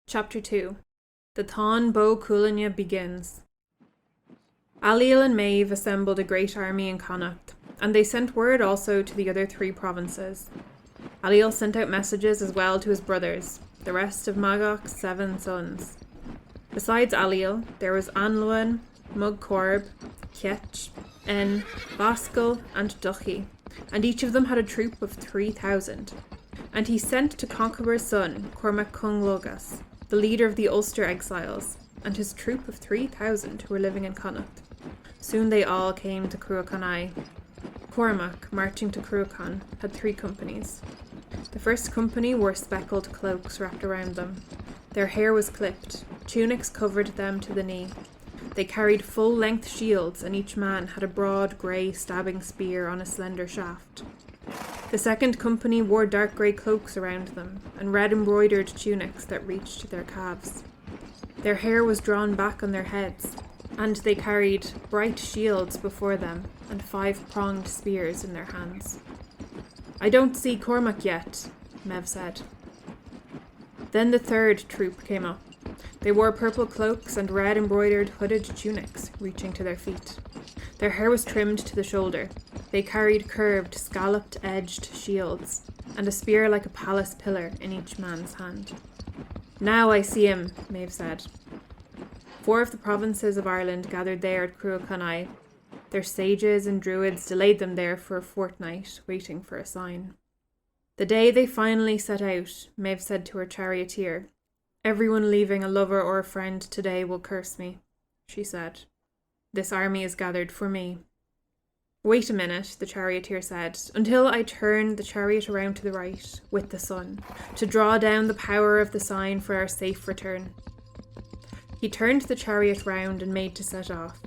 Chapter 2. The Tain Cuailnge begins. Ailill and Maeve assembled a great army in Connacht, and they sent word also to the other 3 provinces. Ailill sent out messages as well to his brothers, the rest of Magach's 7 sons. Besides Ailill, there was Anluan, Mugcorb, Cuailnge, En, Bascal, and Duchy, and each of them had a troop of 3,000. And he sent to Conchobar's son, Cuailnge, the leader of the Ulster exiles, and his troop of 3,000 who were living in Connacht. Soon they all came to Cuailnge. Cormac, marching to Cuailnge, had 3 companies. The first company wore speckled cloaks wrapped around them. Their hair was clipped, tunics covered them to the knee. They carried full-length shields, and each man had a broad grey stabbing spear on a slender shaft. The second company wore dark grey cloaks around them, and red embroidered tunics that reached to their calves. Their hair was drawn back on their heads, and they carried bright shields before them, and 5-pronged spears in their hands. "I don't see Cormac yet," Maeve said. Then the third troop came up. They wore purple cloaks and red embroidered hooded tunics reaching to their feet. Their hair was trimmed to the shoulder. They carried curved, scalloped-edged shields, and a spear like a palace pillar in each man's hand. "Now I see him," Maeve said. 4 of the provinces of Ireland gathered there at Cuailnge. Their sages and druids delayed them there for a fortnight, waiting for a sign. The day they finally set out, Maeve said to her charioteer, "Everyone leaving a lover or a friend today will curse me," she said. "This army is gathered for me." "Wait a minute," the charioteer said, "until I turn the chariot around to the right, with the sun, to draw down the power of the sign for our safe return." He turned the chariot round and made to set off.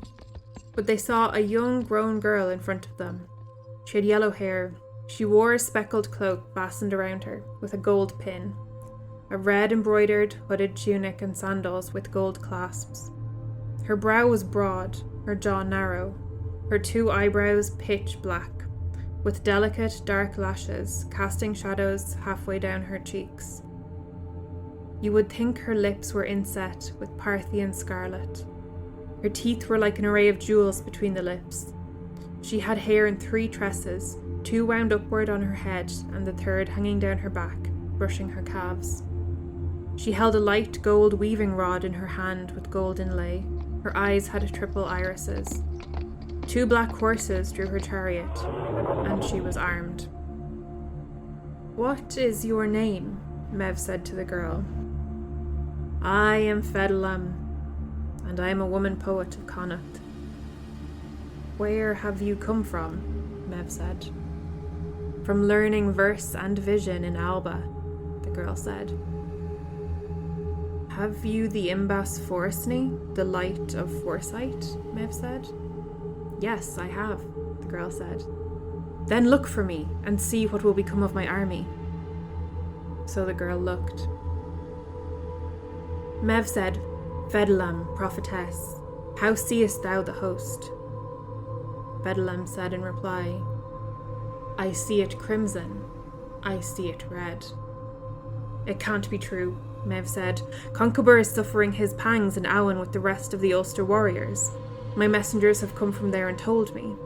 But they saw a young grown girl in front of them. She had yellow hair. She wore a speckled cloak fastened around her, with a gold pin, a red embroidered hooded tunic and sandals with gold clasps. Her brow was broad, her jaw narrow, her 2 eyebrows pitch black, with delicate dark lashes casting shadows halfway down her cheeks. You would think her lips were inset with Parthian scarlet. Her teeth were like an array of jewels between the lips. She had hair in 3 tresses, 2 wound upward on her head and the 3rd hanging down her back, brushing her calves. She held a light gold weaving rod in her hand with gold inlay. Her eyes had triple irises. 2 black horses drew her chariot, and she was armed. "What is your name?" Maeve said to the girl. "I am Feidelim, and I am a woman poet of Connacht." "Where have you come from?" Maeve said. "From learning verse and vision in Alba," the girl said. "Have you the Imbas Forestny, the light of foresight?" Maeve said. "Yes, I have," the girl said. "Then look for me and see what will become of my army." So the girl looked. Maeve said, "Feidelim, prophetess, how seest thou the host?" Feidelim said in reply, "I see it crimson, I see it red." "It can't be true," Maeve said. "Conchobar is suffering his pangs in Awan with the rest of the Ulster warriors. My messengers have come from there and told me."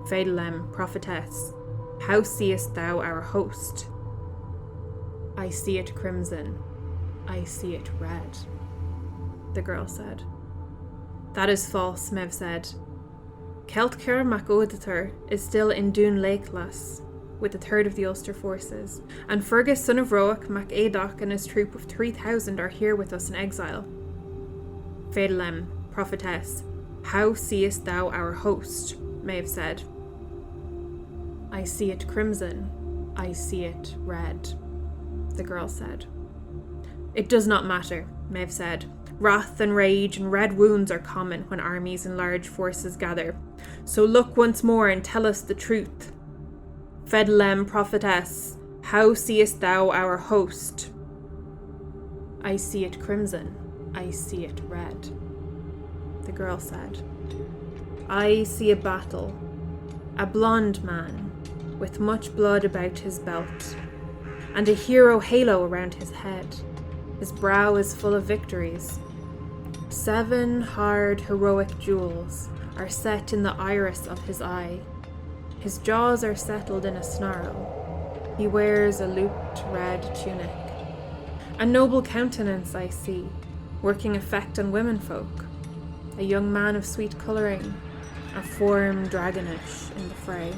"Feidelim, prophetess, how seest thou our host?" "I see it crimson, I see it red," the girl said. "That is false," Maeve said. "Celtcur mac Odatar is still in Dún Lakelas with the 3rd of the Ulster forces, and Fergus, son of Roach mac Éadach and his troop of 3,000 are here with us in exile." "Feidelim, prophetess, how seest thou our host?" Maeve said. "I see it crimson, I see it red," the girl said. "It does not matter," Maeve said. "Wrath and rage and red wounds are common when armies and large forces gather. So look once more and tell us the truth. Feidelim, prophetess, how seest thou our host?" "I see it crimson, I see it red," the girl said. "I see a battle, a blond man with much blood about his belt, and a hero halo around his head. His brow is full of victories. 7 hard, heroic jewels are set in the iris of his eye. His jaws are settled in a snarl. He wears a looped red tunic. A noble countenance I see, working effect on womenfolk. A young man of sweet colouring, a form dragonish in the fray.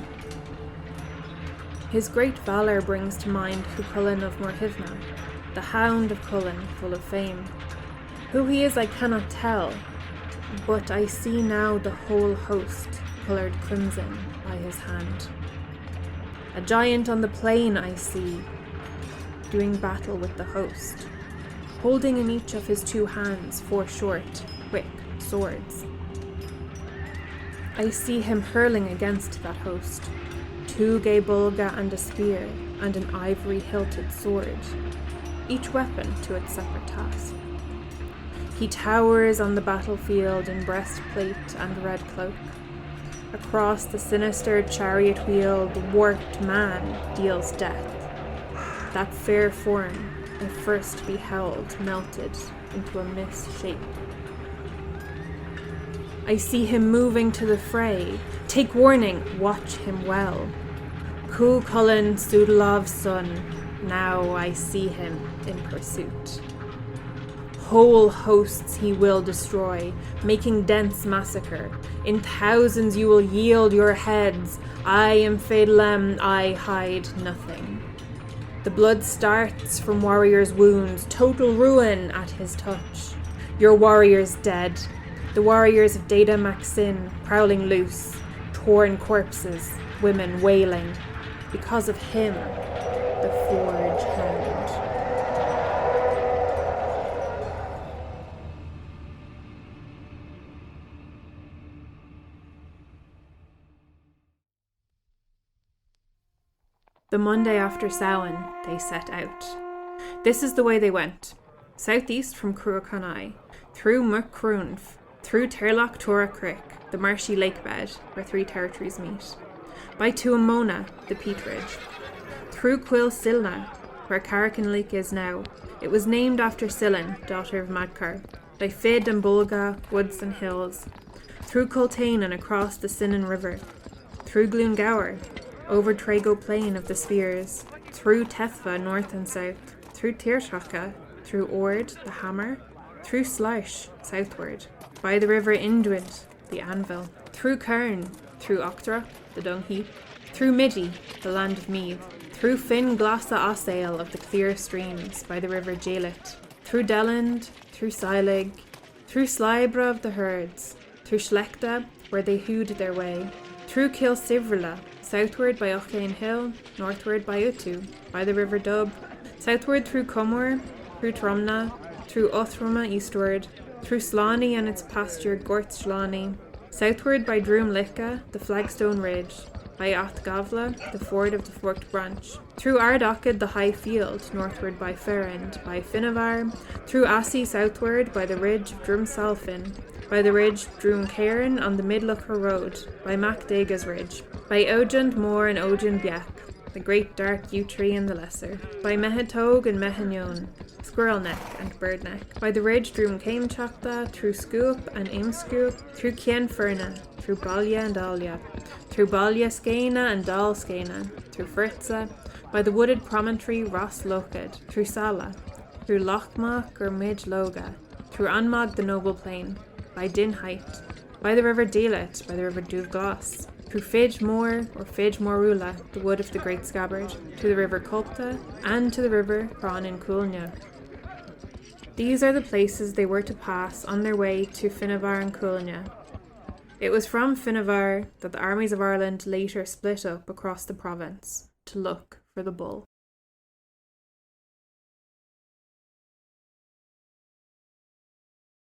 His great valour brings to mind Cuailnge of Morhivna, the hound of Cuailnge, full of fame. Who he is I cannot tell, but I see now the whole host coloured crimson by his hand. A giant on the plain I see, doing battle with the host, holding in each of his 2 hands 4 short, quick swords. I see him hurling against that host, 2 gay bulga and a spear, and an ivory-hilted sword, each weapon to its separate task. He towers on the battlefield in breastplate and red cloak. Across the sinister chariot wheel, the warped man deals death. That fair form I first beheld melted into a mist shape. I see him moving to the fray. Take warning, watch him well. Cuailnge Sudalov's son, now I see him in pursuit. Whole hosts he will destroy, making dense massacre. In thousands you will yield your heads. I am Cuailnge, I hide nothing. The blood starts from warriors' wounds, total ruin at his touch. Your warriors dead, the warriors of Deda Maxin prowling loose, torn corpses, women wailing. Because of him, the forge hand. The Monday after Samhain, they set out. This is the way they went. Southeast from Cuailnge, through Muckrunf, through Terloch Tora Creek, the marshy lake bed where 3 territories meet, by Tuamona, the peat ridge, through Cuailnge, where Carrick-in-Leek is now. It was named after Cilyn, daughter of Madcar, by Fid and Bulga, woods and hills, through Tain and across the Sinan River, through Glungower, over Trago Plain of the Spears, through Tethva north and south, through Tirshaka, through Ord, the hammer, through Sleish, southward, by the river Indwid, the anvil, through Cairn, through Octra, the dung heap, through Midi, the land of Meath, through Finn Glassa Ossail of the clear streams, by the river Jalet, through Delland, through Silig, through Slybra of the herds, through Schlechte, where they hewed their way, through Kilsivrila, southward by Ochane Hill, northward by Utu, by the river Dub, southward through Cumor, through Trumna, through Othruma eastward, through Slaney and its pasture Gort Slaney, southward by Droomlicka, the Flagstone Ridge, by Athgavla, the ford of the Forked Branch, through Ardachid, the high field, northward by Ferrand, by Finnavar, through Assi southward by the ridge of Drumsalfin, by the ridge Drumcairn on the Midlocher Road, by Macdega's Ridge, by Ojand Moor and Ojand Biak, the great dark yew tree and the lesser, by Mehetog and Mehanyon, Squirrel Neck and Bird Neck, by the ridge Drumcaimchachta, through Scoop and Imscoop, through Kienferna, through Balya and Alya, through Balya Skena and Dal Skena, through Fritza, by the wooded promontory Ross Loked, through Sala, through Lochmach or Midloga, through Anmag the noble plain, by Din Height, by the river Delet, by the river Duvglas, through Fidge Moor or Fidge Morula, the wood of the great scabbard, to the river Culta, and to the river Cron in Cuailnge. These are the places they were to pass on their way to Finnavar and Cuailnge. It was from Finnavar that the armies of Ireland later split up across the province to look for the bull.